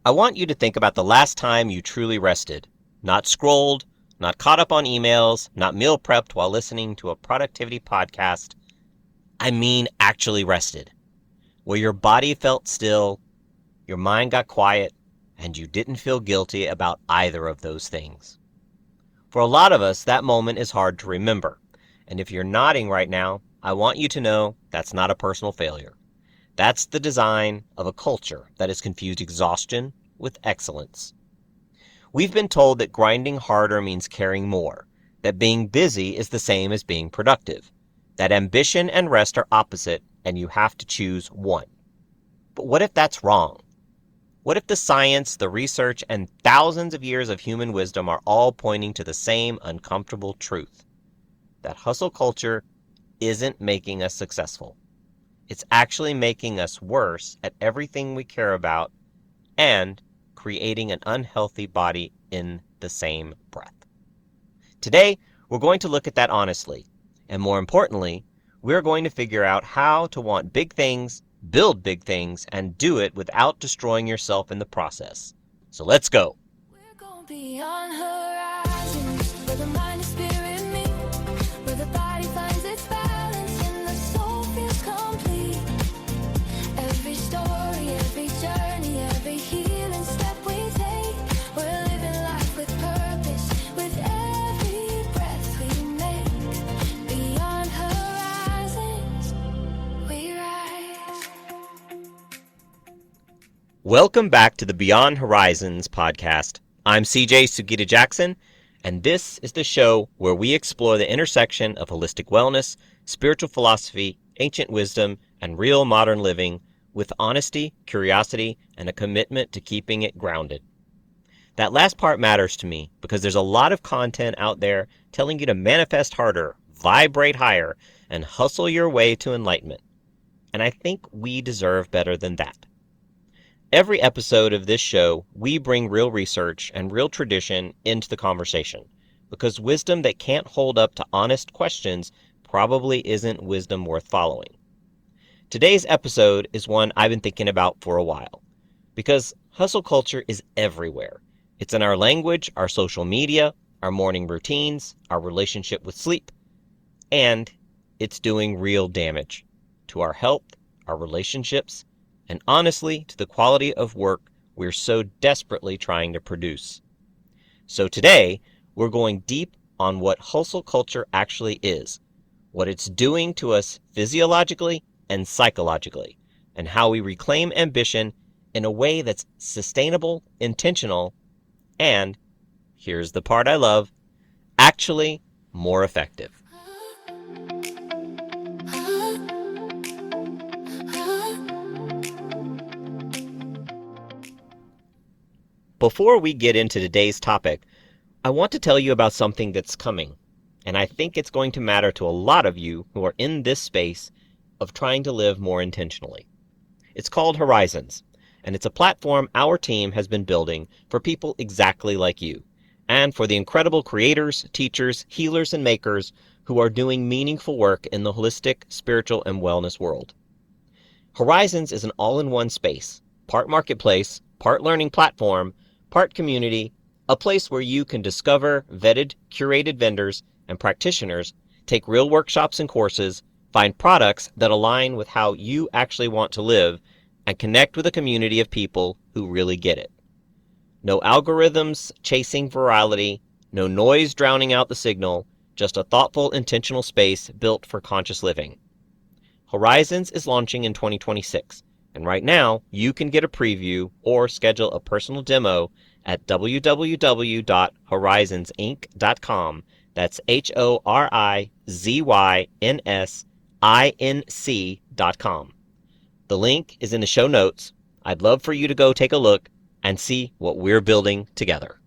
I want you to think about the last time you truly rested. Not scrolled, not caught up on emails, not meal prepped while listening to a productivity podcast. I mean actually rested. Where your body felt still, your mind got quiet, and you didn't feel guilty about either of those things. For a lot of us, that moment is hard to remember. And if you're nodding right now, I want you to know that's not a personal failure. That's the design of a culture that has confused exhaustion with excellence. We've been told that grinding harder means caring more, that being busy is the same as being productive, that ambition and rest are opposite and you have to choose one. But what if that's wrong? What if the science, the research, and thousands of years of human wisdom are all pointing to the same uncomfortable truth? That hustle culture isn't making us successful. It's actually making us worse at everything we care about and creating an unhealthy body in the same breath. Today, we're going to look at that honestly. And more importantly, we're going to figure out how to want big things, build big things, and do it without destroying yourself in the process. So let's go. We're going beyond horizons, where the mind and spirit meet, where the body finds its balance and the soul feels complete. Every story, every journey, every healing step we take, we're living life with purpose, with every breath we make. Beyond horizons, we rise. Welcome back to the Beyond Horizyns podcast. I'm CJ Sugita Jackson, and this is the show where we explore the intersection of holistic wellness, spiritual philosophy, ancient wisdom, and real modern living with honesty, curiosity, and a commitment to keeping it grounded. That last part matters to me because there's a lot of content out there telling you to manifest harder, vibrate higher, and hustle your way to enlightenment. And I think we deserve better than that. Every episode of this show, we bring real research and real tradition into the conversation, because wisdom that can't hold up to honest questions probably isn't wisdom worth following. Today's episode is one I've been thinking about for a while, because hustle culture is everywhere. It's in our language, our social media, our morning routines, our relationship with sleep, and it's doing real damage to our health, our relationships, and honestly, to the quality of work we're so desperately trying to produce. So today, we're going deep on what hustle culture actually is, what it's doing to us physiologically and psychologically, and how we reclaim ambition in a way that's sustainable, intentional, and, here's the part I love, actually more effective. Before we get into today's topic, I want to tell you about something that's coming, and I think it's going to matter to a lot of you who are in this space of trying to live more intentionally. It's called Horizyns, and it's a platform our team has been building for people exactly like you, and for the incredible creators, teachers, healers, and makers who are doing meaningful work in the holistic, spiritual, and wellness world. Horizyns is an all-in-one space, part marketplace, part learning platform, part community, a place where you can discover vetted, curated vendors and practitioners, take real workshops and courses, find products that align with how you actually want to live, and connect with a community of people who really get it. No algorithms chasing virality, no noise drowning out the signal, just a thoughtful, intentional space built for conscious living. Horizyns is launching in 2026. And right now, you can get a preview or schedule a personal demo at www.horizynsinc.com. That's HORIZYNSINC.com. The link is in the show notes. I'd love for you to go take a look and see what we're building together.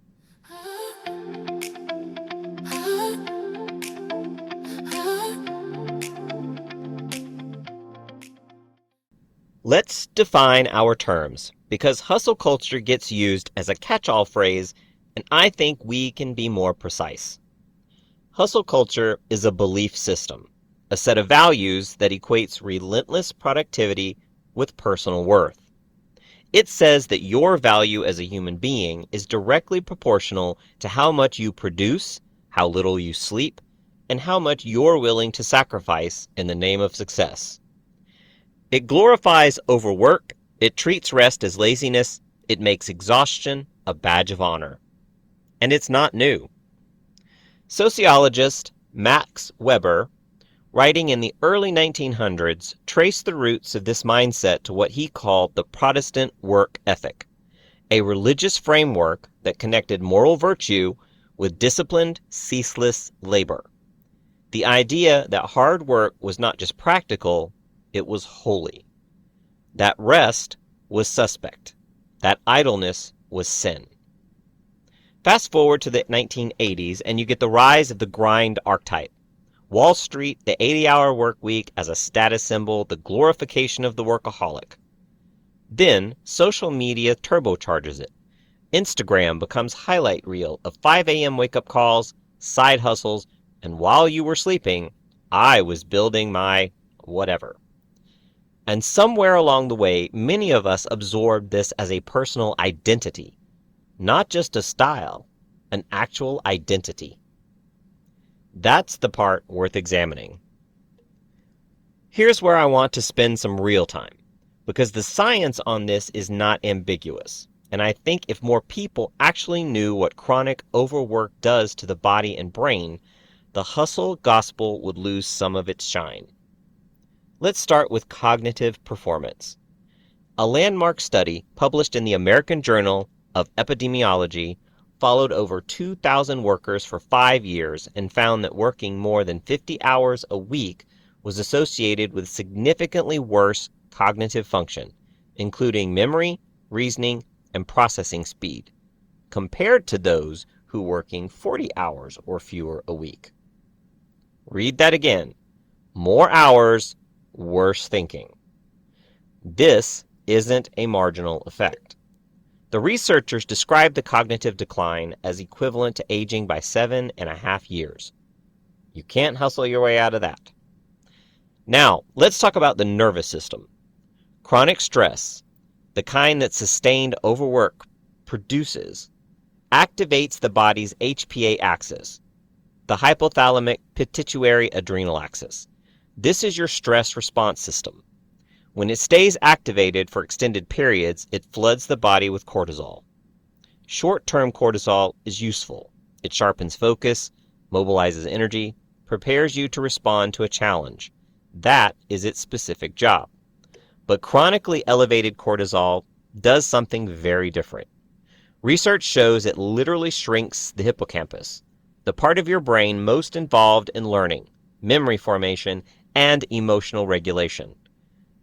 Let's define our terms, because hustle culture gets used as a catch-all phrase, and I think we can be more precise. Hustle culture is a belief system, a set of values that equates relentless productivity with personal worth. It says that your value as a human being is directly proportional to how much you produce, how little you sleep, and how much you're willing to sacrifice in the name of success. It glorifies overwork, it treats rest as laziness, it makes exhaustion a badge of honor. And it's not new. Sociologist Max Weber, writing in the early 1900s, traced the roots of this mindset to what he called the Protestant work ethic, a religious framework that connected moral virtue with disciplined, ceaseless labor. The idea that hard work was not just practical, it was holy. That rest was suspect. That idleness was sin. Fast forward to the 1980s and you get the rise of the grind archetype. Wall Street, the 80-hour work week as a status symbol, the glorification of the workaholic. Then, social media turbocharges it. Instagram becomes highlight reel of 5 a.m. wake-up calls, side hustles, and while you were sleeping, I was building my whatever. And somewhere along the way, many of us absorbed this as a personal identity. Not just a style, an actual identity. That's the part worth examining. Here's where I want to spend some real time, because the science on this is not ambiguous. And I think if more people actually knew what chronic overwork does to the body and brain, the hustle gospel would lose some of its shine. Let's start with cognitive performance. A landmark study published in the American Journal of Epidemiology followed over 2,000 workers for 5 years and found that working more than 50 hours a week was associated with significantly worse cognitive function, including memory, reasoning, and processing speed, compared to those who working 40 hours or fewer a week. Read that again. More hours, worse thinking. This isn't a marginal effect. The researchers described the cognitive decline as equivalent to aging by 7.5 years. You can't hustle your way out of that. Now, let's talk about the nervous system. Chronic stress, the kind that sustained overwork produces, activates the body's HPA axis, the hypothalamic pituitary adrenal axis. This is your stress response system. When it stays activated for extended periods, it floods the body with cortisol. Short-term cortisol is useful. It sharpens focus, mobilizes energy, prepares you to respond to a challenge. That is its specific job. But chronically elevated cortisol does something very different. Research shows it literally shrinks the hippocampus, the part of your brain most involved in learning, memory formation, and emotional regulation.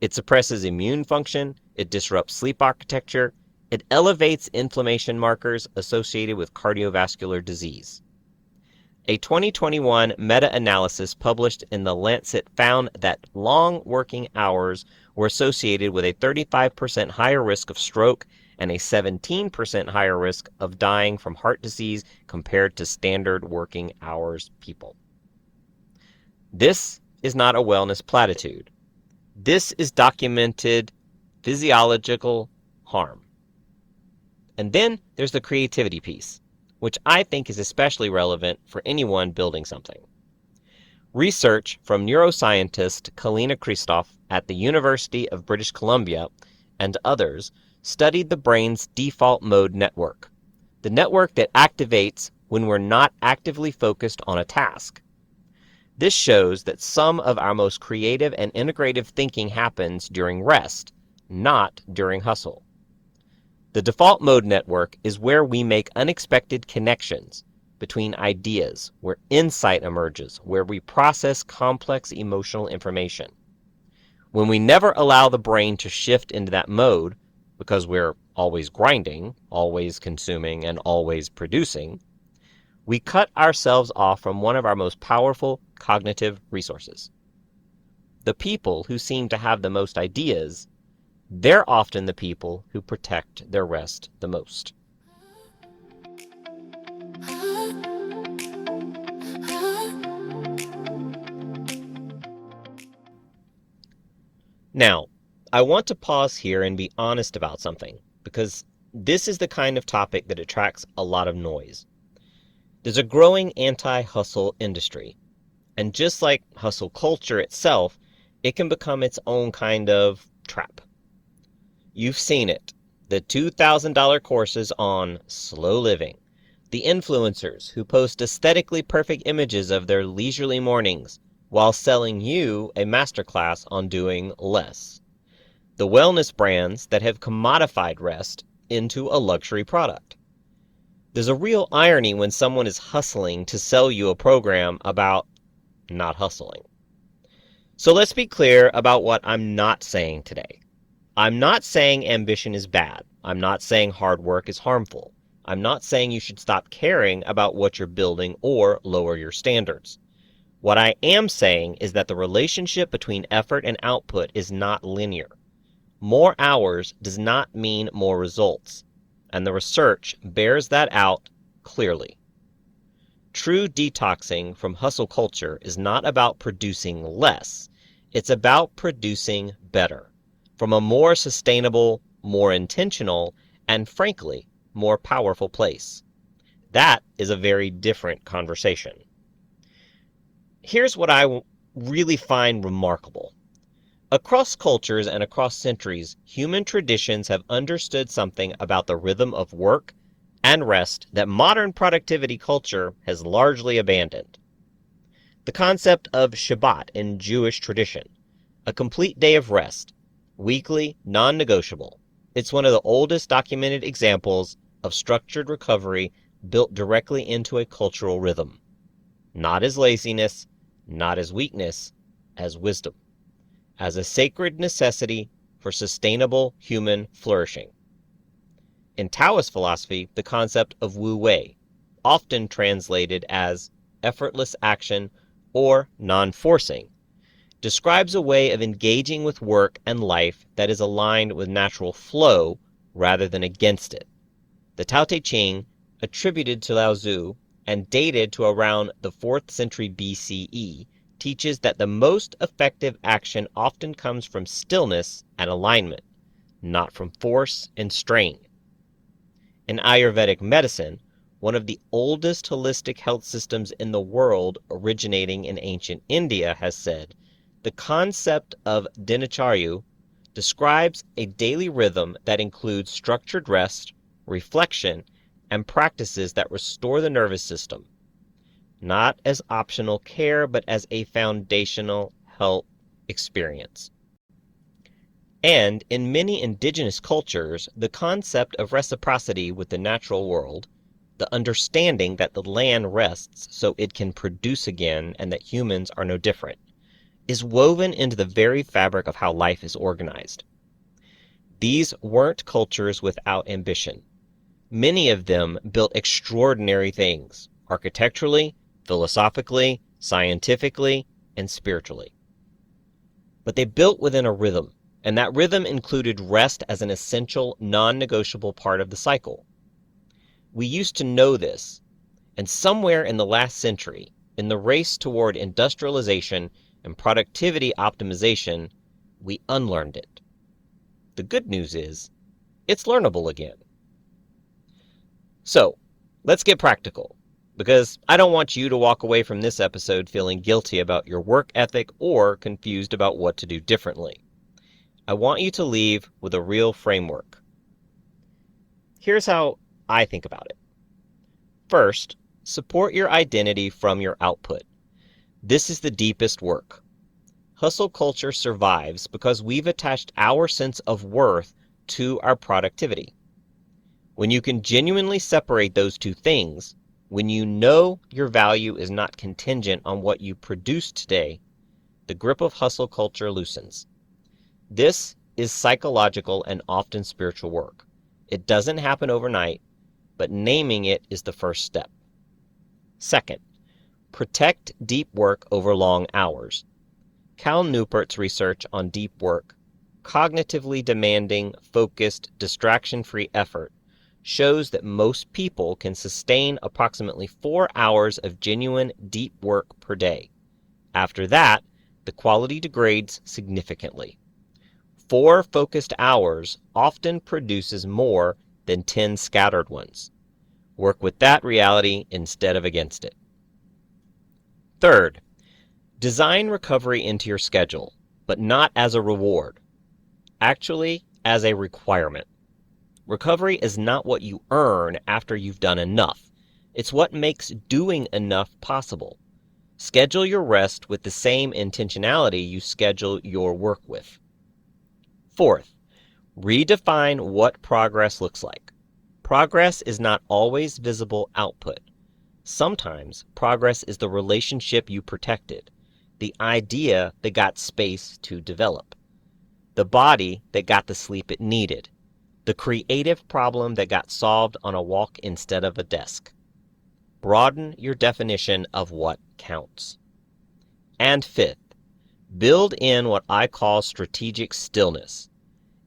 It suppresses immune function, it disrupts sleep architecture, it elevates inflammation markers associated with cardiovascular disease. A 2021 meta-analysis published in the Lancet found that long working hours were associated with a 35% higher risk of stroke and a 17% higher risk of dying from heart disease compared to standard working hours people. This is not a wellness platitude. This is documented physiological harm. And then there's the creativity piece, which I think is especially relevant for anyone building something. Research from neuroscientist Kalina Christoph at the University of British Columbia and others studied the brain's default mode network, the network that activates when we're not actively focused on a task. This shows that some of our most creative and integrative thinking happens during rest, not during hustle. The default mode network is where we make unexpected connections between ideas, where insight emerges, where we process complex emotional information. When we never allow the brain to shift into that mode, because we're always grinding, always consuming, and always producing, we cut ourselves off from one of our most powerful cognitive resources. The people who seem to have the most ideas, they're often the people who protect their rest the most. Now, I want to pause here and be honest about something, because this is the kind of topic that attracts a lot of noise. There's a growing anti-hustle industry, and just like hustle culture itself, it can become its own kind of trap. You've seen it. The $2,000 courses on slow living. The influencers who post aesthetically perfect images of their leisurely mornings while selling you a masterclass on doing less. The wellness brands that have commodified rest into a luxury product. There's a real irony when someone is hustling to sell you a program about not hustling. So let's be clear about what I'm not saying today. I'm not saying ambition is bad. I'm not saying hard work is harmful. I'm not saying you should stop caring about what you're building or lower your standards. What I am saying is that the relationship between effort and output is not linear. More hours does not mean more results, and the research bears that out clearly. True detoxing from hustle culture is not about producing less. It's about producing better, from a more sustainable, more intentional, and frankly, more powerful place. That is a very different conversation. Here's what I really find remarkable. Across cultures and across centuries, human traditions have understood something about the rhythm of work and rest that modern productivity culture has largely abandoned. The concept of Shabbat in Jewish tradition, a complete day of rest, weekly, non-negotiable. It's one of the oldest documented examples of structured recovery built directly into a cultural rhythm. Not as laziness, not as weakness, as wisdom. As a sacred necessity for sustainable human flourishing. In Taoist philosophy, the concept of Wu Wei, often translated as effortless action or non-forcing, describes a way of engaging with work and life that is aligned with natural flow rather than against it. The Tao Te Ching, attributed to Lao Tzu and dated to around the 4th century BCE, teaches that the most effective action often comes from stillness and alignment, not from force and strain. In Ayurvedic medicine, one of the oldest holistic health systems in the world originating in ancient India, has said, the concept of dinacharya describes a daily rhythm that includes structured rest, reflection, and practices that restore the nervous system, not as optional care, but as a foundational health experience. And in many indigenous cultures, the concept of reciprocity with the natural world, the understanding that the land rests so it can produce again and that humans are no different, is woven into the very fabric of how life is organized. These weren't cultures without ambition. Many of them built extraordinary things, architecturally, philosophically, scientifically, and spiritually. But they built within a rhythm, and that rhythm included rest as an essential, non-negotiable part of the cycle. We used to know this, and somewhere in the last century, in the race toward industrialization and productivity optimization, we unlearned it. The good news is, it's learnable again. So, let's get practical, because I don't want you to walk away from this episode feeling guilty about your work ethic or confused about what to do differently. I want you to leave with a real framework. Here's how I think about it. First, support your identity from your output. This is the deepest work. Hustle culture survives because we've attached our sense of worth to our productivity. When you can genuinely separate those two things, when you know your value is not contingent on what you produce today, the grip of hustle culture loosens. This is psychological and often spiritual work. It doesn't happen overnight, but naming it is the first step. Second, protect deep work over long hours. Cal Newport's research on deep work, cognitively demanding, focused, distraction-free effort, shows that most people can sustain approximately 4 hours of genuine deep work per day. After that, the quality degrades significantly. 4 focused hours often produces more than 10 scattered ones. Work with that reality instead of against it. Third, design recovery into your schedule, but not as a reward. Actually, as a requirement. Recovery is not what you earn after you've done enough. It's what makes doing enough possible. Schedule your rest with the same intentionality you schedule your work with. Fourth, redefine what progress looks like. Progress is not always visible output. Sometimes progress is the relationship you protected, the idea that got space to develop, the body that got the sleep it needed, the creative problem that got solved on a walk instead of a desk. Broaden your definition of what counts. And fifth, build in what I call strategic stillness.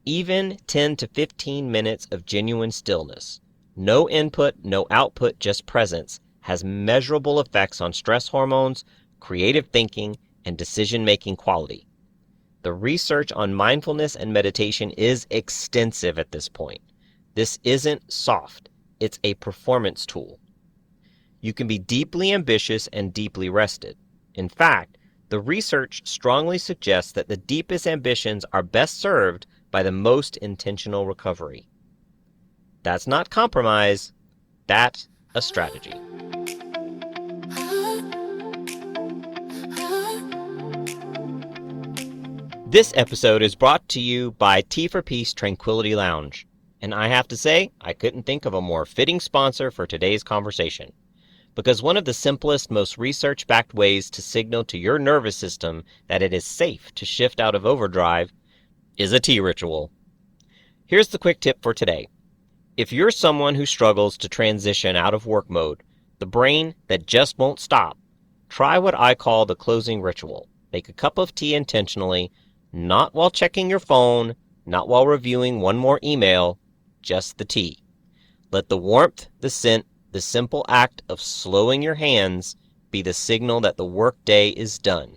Even 10 to 15 minutes of genuine stillness, no input, no output, just presence, has measurable effects on stress hormones, creative thinking, and decision-making quality. The research on mindfulness and meditation is extensive at this point. This isn't soft, it's a performance tool. You can be deeply ambitious and deeply rested. In fact, the research strongly suggests that the deepest ambitions are best served by the most intentional recovery. That's not compromise, that's a strategy. This episode is brought to you by Tea for Peace Tranquility Lounge, and I have to say, I couldn't think of a more fitting sponsor for today's conversation. Because one of the simplest, most research-backed ways to signal to your nervous system that it is safe to shift out of overdrive is a tea ritual. Here's the quick tip for today. If you're someone who struggles to transition out of work mode, the brain that just won't stop, try what I call the closing ritual. Make a cup of tea intentionally, not while checking your phone, not while reviewing one more email, just the tea. Let the warmth, the scent, the simple act of slowing your hands be the signal that the workday is done.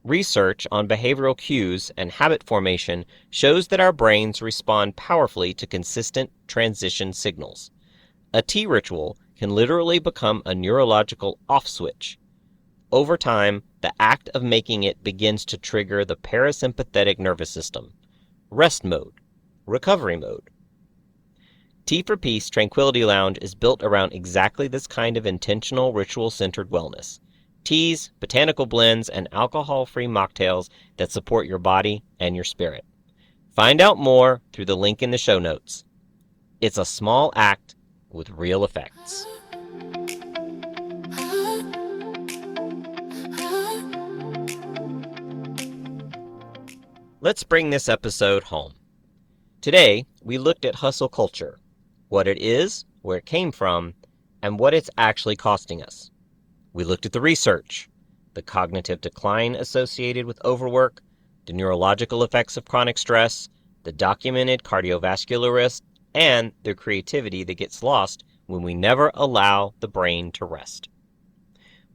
Research on behavioral cues and habit formation shows that our brains respond powerfully to consistent transition signals. A tea ritual can literally become a neurological off switch. Over time, the act of making it begins to trigger the parasympathetic nervous system, rest mode, recovery mode. Tea for Peace Tranquility Lounge is built around exactly this kind of intentional ritual-centered wellness. Teas, botanical blends, and alcohol-free mocktails that support your body and your spirit. Find out more through the link in the show notes. It's a small act with real effects. Let's bring this episode home. Today, we looked at hustle culture, what it is, where it came from, and what it's actually costing us. We looked at the research, the cognitive decline associated with overwork, the neurological effects of chronic stress, the documented cardiovascular risk, and the creativity that gets lost when we never allow the brain to rest.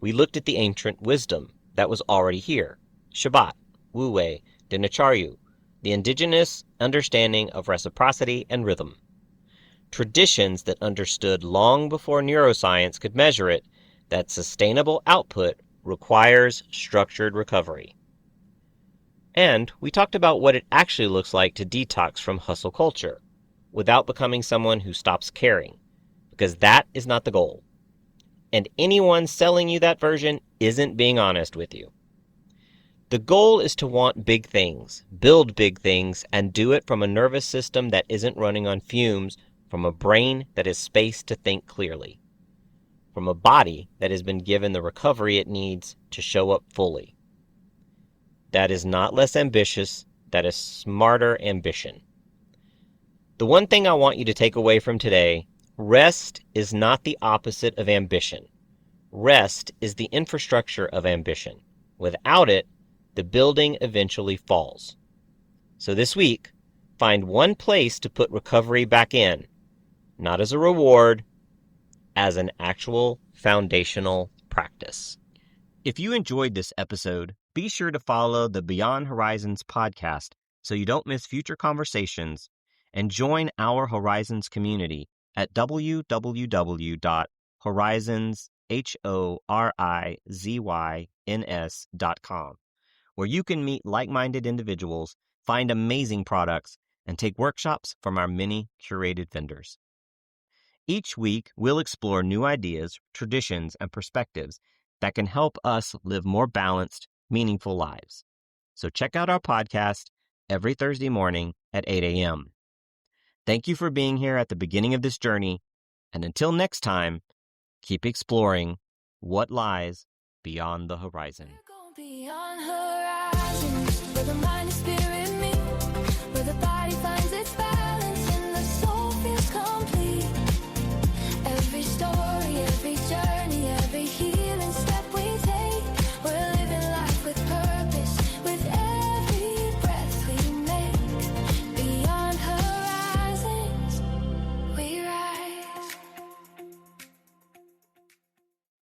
We looked at the ancient wisdom that was already here, Shabbat, Wu-Wei, Dinacharyu, the indigenous understanding of reciprocity and rhythm. Traditions that understood long before neuroscience could measure it that sustainable output requires structured recovery. And we talked about what it actually looks like to detox from hustle culture without becoming someone who stops caring, because that is not the goal. And anyone selling you that version isn't being honest with you. The goal is to want big things, build big things, and do it from a nervous system that isn't running on fumes, from a brain that is spaced to think clearly, from a body that has been given the recovery it needs to show up fully. That is not less ambitious, that is smarter ambition. The one thing I want you to take away from today, rest is not the opposite of ambition. Rest is the infrastructure of ambition. Without it, the building eventually falls. So this week, find one place to put recovery back in, not as a reward, as an actual foundational practice. If you enjoyed this episode, be sure to follow the Beyond Horizyns podcast so you don't miss future conversations, and join our Horizons community at www.horizons.com, where you can meet like-minded individuals, find amazing products, and take workshops from our many curated vendors. Each week, we'll explore new ideas, traditions, and perspectives that can help us live more balanced, meaningful lives. So check out our podcast every Thursday morning at 8 a.m. Thank you for being here at the beginning of this journey, and until next time, keep exploring what lies beyond the horizon.